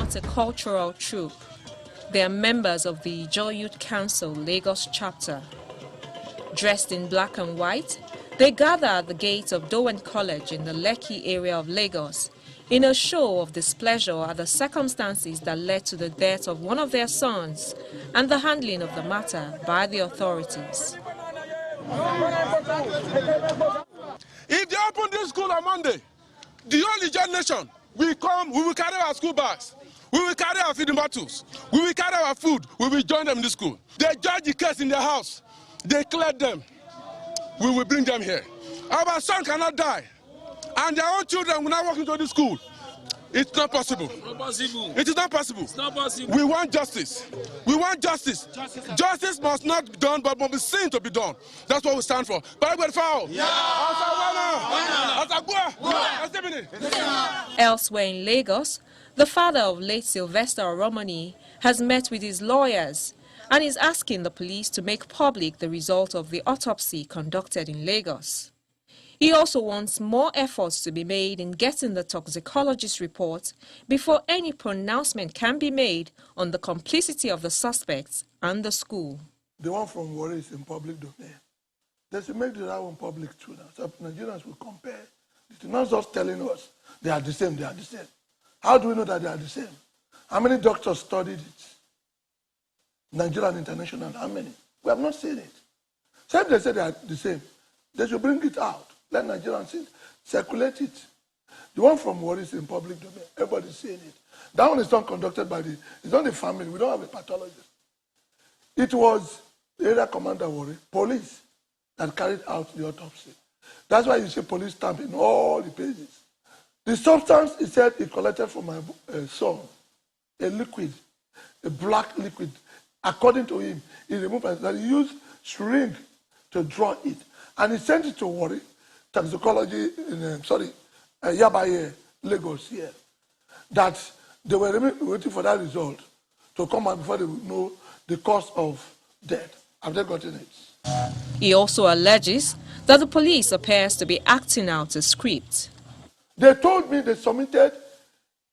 not a cultural troupe. They are members of the Ijaw Youth Council Lagos chapter. Dressed in black and white, they gather at the gates of Dowen College in the Lekki area of Lagos in a show of displeasure at the circumstances that led to the death of one of their sons and the handling of the matter by the authorities. If they open this school on Monday, the only generation will come, we will carry our school bags, we will carry our feeding bottles, we will carry our food, we will join them in the school. They judge the case in their house, they clear them, we will bring them here. Our son cannot die, and their own children will not walk into this school. It's not possible. It is not possible. It's not possible. We want justice. We want justice. Justice must not be done, but must be seen to be done. That's what we stand for. Elsewhere in Lagos, the father of late Sylvester On has met with his lawyers and is asking the police to make public the result of the autopsy conducted in Lagos. He also wants more efforts to be made in getting the toxicologist report before any pronouncement can be made on the complicity of the suspects and the school. The one from Warri is in public domain. They should make the other one public too now, so Nigerians will compare. It's not just telling us they are the same, they are the same. How do we know that they are the same? How many doctors studied it? Nigerian International, how many? We have not seen it. So if they say they are the same, they should bring it out. Let Nigerians circulate it. The one from Warri is in public domain. Everybody's seeing it. That one is not conducted by it's not the family. We don't have a pathologist. It was the area commander Warri, police, that carried out the autopsy. That's why you see police stamp in all the pages. The substance, he said, he collected from my son, a liquid, a black liquid. According to him, he removed it, that he used syringe to draw it. And he sent it to Warri, toxicology in, Yabaye, Lagos here, that they were waiting for that result to come out before they would know the cause of death. Have they gotten it? He also alleges that the police appears to be acting out a script. They told me they submitted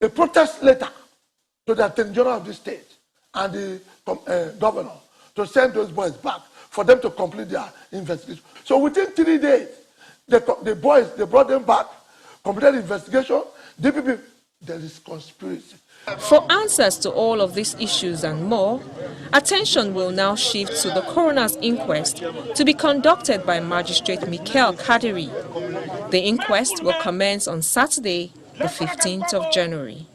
a protest letter to the Attorney General of the state and the governor to send those boys back for them to complete their investigation. So within 3 days, the boys, they brought them back, completed the investigation. DPP, there is conspiracy. For answers to all of these issues and more, attention will now shift to the coroner's inquest to be conducted by Magistrate Michael Kadiri. The inquest will commence on Saturday, the 15th of January.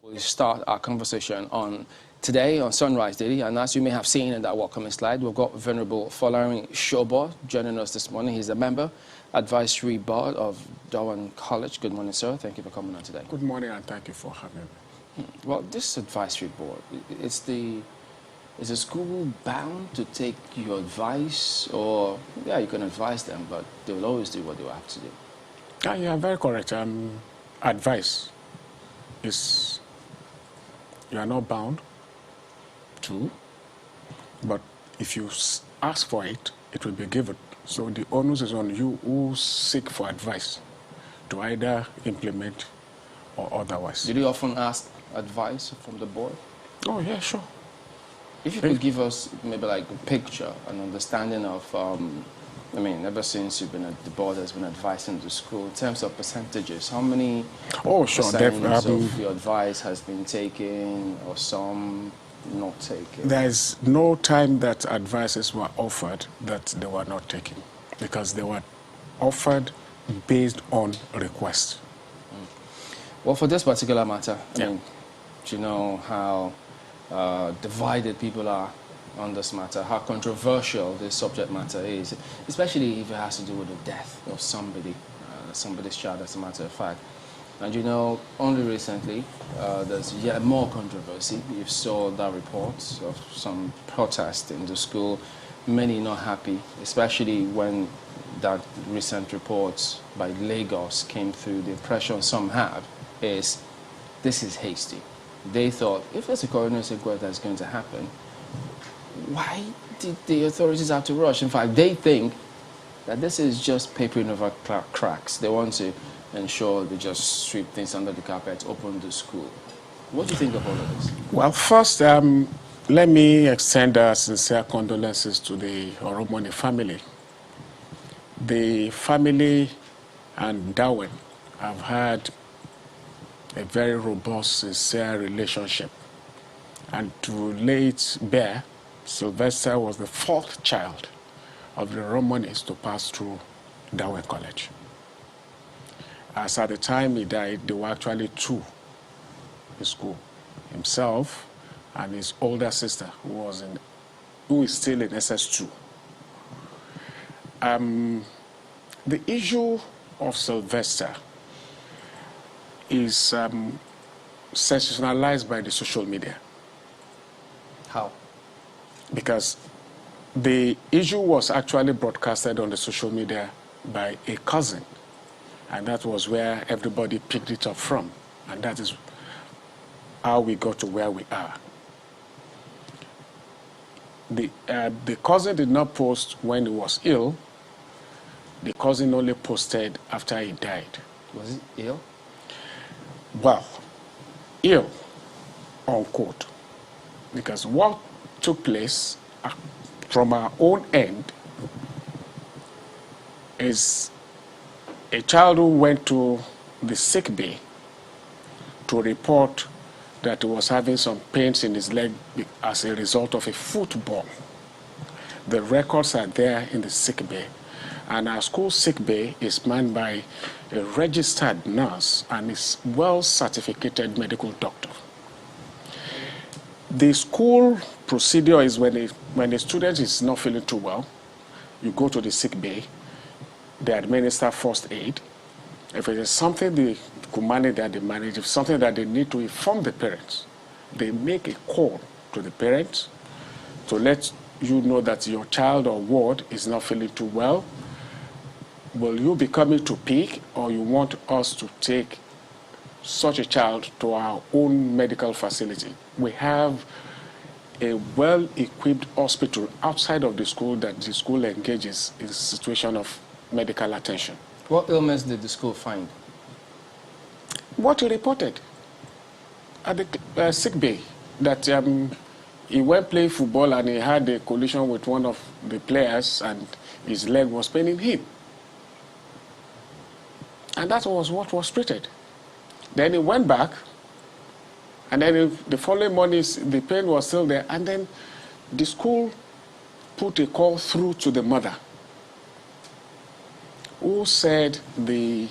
We start our conversation on today on Sunrise Daily, and as you may have seen in that welcoming slide, we've got Venerable Folarin Shobo joining us this morning. He's a member, advisory board of Dowen College. Good morning, sir. Thank you for coming on today. Good morning, and thank you for having me. Well, this advisory board, is the school bound to take your advice, or yeah, you can advise them, but they will always do what they will have to do? Yeah, you are very correct. Advice is you are not bound to, but if you ask for it, it will be given. So the onus is on you who seek for advice to either implement or otherwise. Did you often ask advice from the board? Oh, yeah, sure. If you could give us maybe like a picture, an understanding of, ever since you've been at the board has been advising the school, in terms of percentages, how many percent of your advice has been taken or some not taken? There is no time that advices were offered that they were not taken, because they were offered based on request. Well, for this particular matter, I mean, do you know how divided people are on this matter, how controversial this subject matter is, especially if it has to do with the death of somebody, somebody's child, as a matter of fact. And you know, only recently, there's yet more controversy. You saw that report of some protest in the school, many not happy, especially when that recent report by Lagos came through. The impression some have is this is hasty. They thought, if there's a coroner's inquiry that's going to happen, why did the authorities have to rush? In fact, they think that this is just papering over cracks. They want to ensure they just sweep things under the carpet, open the school. What do you think of all of this? Well, first, let me extend our sincere condolences to the Oromoni family. The family and Darwin have had a very robust, sincere relationship. And to lay it bare, Sylvester was the 4th child of the Romanis to pass through Darwin College. As at the time he died, there were actually 2 in school. Himself and his older sister, who is still in SS2. The issue of Sylvester is sensationalized by the social media. How? Because the issue was actually broadcasted on the social media by a cousin, and that was where everybody picked it up from, and that is how we got to where we are. The cousin did not post when he was ill. The cousin only posted after he died. Was he ill? Well, ill, unquote. Because what took place from our own end is a child who went to the sick bay to report that he was having some pains in his leg as a result of a football. The records are there in the sick bay. And our school sick bay is manned by a registered nurse and is well-certificated medical doctor. The school procedure is when a student is not feeling too well, you go to the sick bay, they administer first aid. If it is something they could manage, that they manage. If something that they need to inform the parents, they make a call to the parents to let you know that your child or ward is not feeling too well. Will you be coming to pick, or you want us to take such a child to our own medical facility? We have a well-equipped hospital outside of the school that the school engages in a situation of medical attention. What ailments did the school find? What he reported at the sick bay, that he went play football and he had a collision with one of the players and his leg was paining him. And that was what was treated. Then he went back, and then the following morning, the pain was still there, and then the school put a call through to the mother, who said a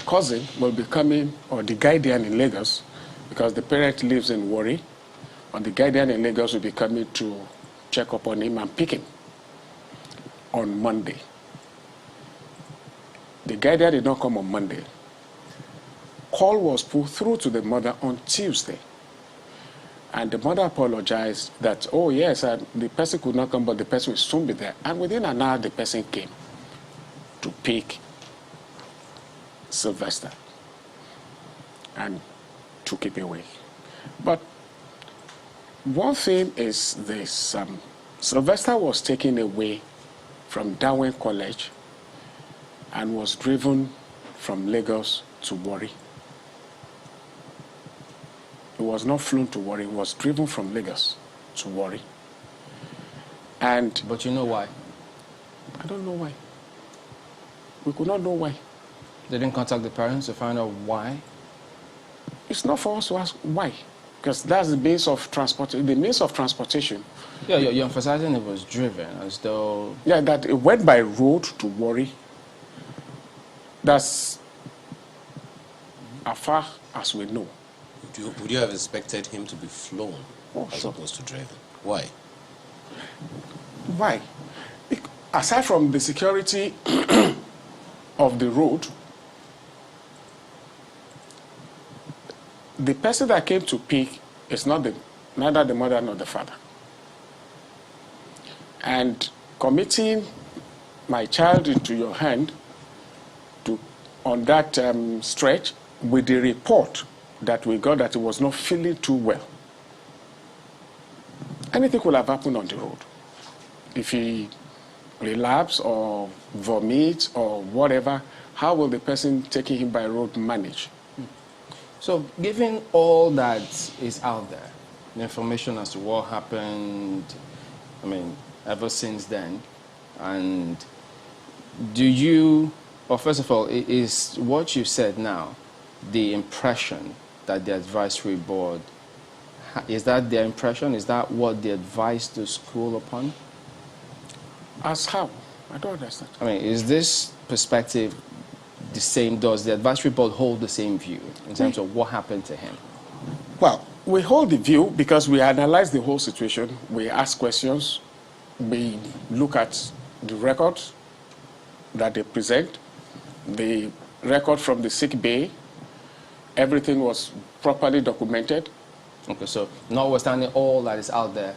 cousin will be coming, or the guardian in Lagos, because the parent lives in Warri, and the guardian in Lagos will be coming to check up on him and pick him on Monday. The guardian did not come on Monday. Call was put through to the mother on Tuesday. And the mother apologized that, oh yes, the person could not come, but the person will soon be there. And within an hour, the person came to pick Sylvester and took him away. But one thing is this, Sylvester was taken away from Darwin College and was driven from Lagos to Warri. He was not flown to Warri, he was driven from Lagos to Warri. But you know why? I don't know why. We could not know why. They didn't contact the parents to find out why? It's not for us to ask why, because that's the means of transportation. The means of transportation. Yeah, you're emphasizing it was driven, as though... Yeah, that it went by road to Warri. That's as far as we know. Would you have expected him to be flown as opposed to driven? Why? Why? Aside from the security of the road, the person that came to pick is neither the mother nor the father. And committing my child into your hand on that stretch with the report that we got that he was not feeling too well. Anything could have happened on the road. If he relapsed or vomits or whatever, how will the person taking him by road manage? So, given all that is out there, the information as to what happened, I mean, ever since then, and do you, or first of all, is what you said now the impression that the advisory board, is that their impression? Is that what they advised the school upon? As how? I don't understand. I mean, is this perspective the same? Does the advisory board hold the same view in terms of what happened to him? Well, we hold the view because we analyze the whole situation. We ask questions. We look at the records that they present, the record from the sick bay. Everything was properly documented. Okay, so notwithstanding all that is out there,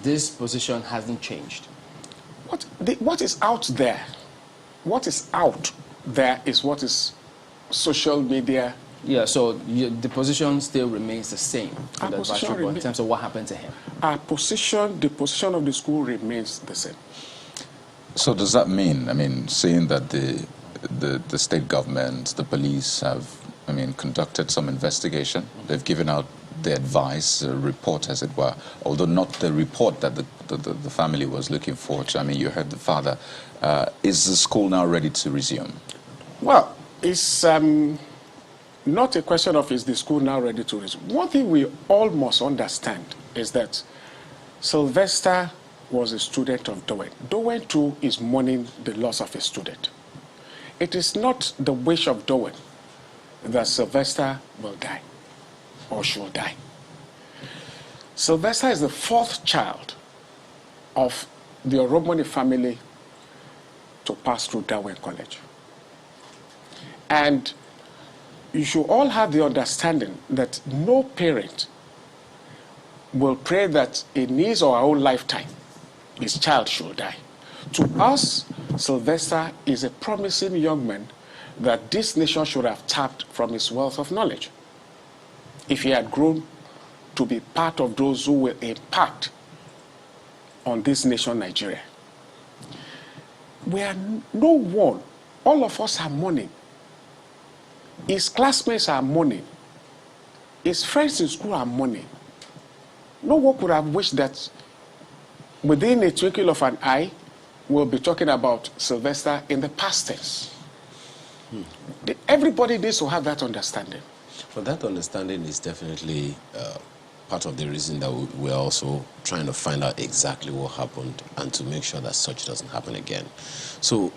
this position hasn't changed. What is out there? What is out there is what is social media. Yeah, so the position still remains the same to the advisory board in terms of what happened to him. Our position, the position of the school remains the same. So does that mean, I mean, saying that the state government, the police have, I mean, conducted some investigation, they've given out the advice, report as it were, although not the report that the family was looking for. I mean, you heard the father. Is the school now ready to resume? Well, it's not a question of is the school now ready to resume. One thing we all must understand is that Sylvester was a student of Dowen. Dowen too is mourning the loss of a student. It is not the wish of Dowen that Sylvester will die or should die. Sylvester is the fourth child of the Oromoni family to pass through Dowen College. And you should all have the understanding that no parent will pray that in his or her own lifetime, his child should die. To us, Sylvester is a promising young man that this nation should have tapped from his wealth of knowledge if he had grown to be part of those who will impact on this nation, Nigeria. We are no one. All of us are mourning. His classmates are mourning. His friends in school are mourning. No one could have wished that within a twinkle of an eye, we'll be talking about Sylvester in the past tense. Everybody needs to have that understanding. But that understanding is definitely part of the reason that we're also trying to find out exactly what happened and to make sure that such doesn't happen again. So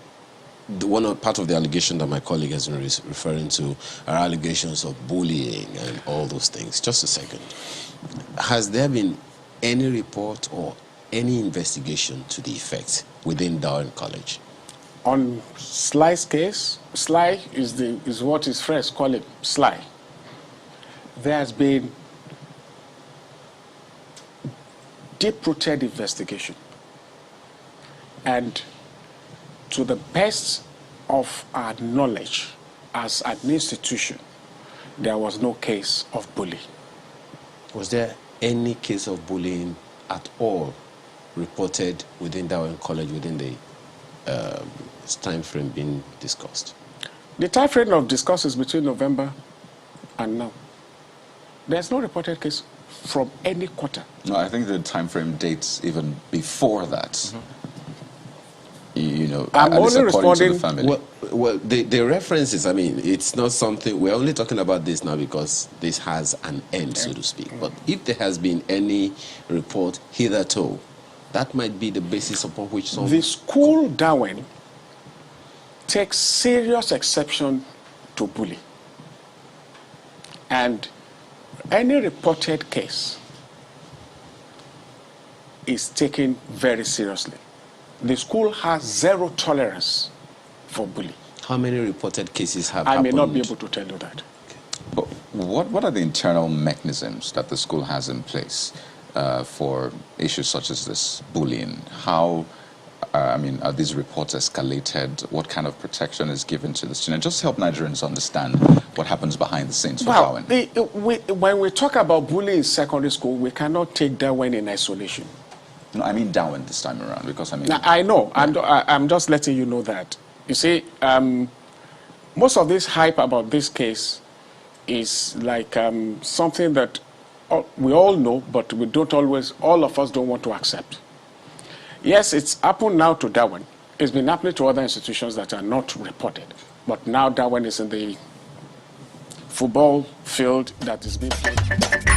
part of the allegation that my colleague has been referring to are allegations of bullying and all those things. Just a second. Has there been any report or any investigation to the effect within Dowen College? On Sly's case, Sly is what his friends call it, Sly. There has been deep-rooted investigation. And to the best of our knowledge, as an institution, there was no case of bullying. Was there any case of bullying at all reported within Dowen College within the time frame being discussed? The time frame of discourse is between November and now. There's no reported case from any quarter. No, I think the time frame dates even before that. Mm-hmm. You know, I'm only responding to the family. Well, the references, I mean, it's not something, we're only talking about this now because this has an end, so to speak. But if there has been any report hitherto, that might be the basis upon which some... The school, Dowen, takes serious exception to bullying. And any reported case is taken very seriously. The school has zero tolerance for bullying. How many reported cases have happened? I may not be able to tell you that. But what are the internal mechanisms that the school has in place for issues such as this bullying? How, I mean, are these reports escalated? What kind of protection is given to the student? Just help Nigerians understand what happens behind the scenes for Dowen. When we talk about bullying in secondary school, we cannot take Dowen in isolation. No, I mean Dowen this time around, because I mean... Now, I know. Yeah. I'm just letting you know that. You see, most of this hype about this case is like something that we all know, but we don't always, all of us don't want to accept. Yes, it's happened now to Darwin. It's been happening to other institutions that are not reported. But now Darwin is in the football field that is being played.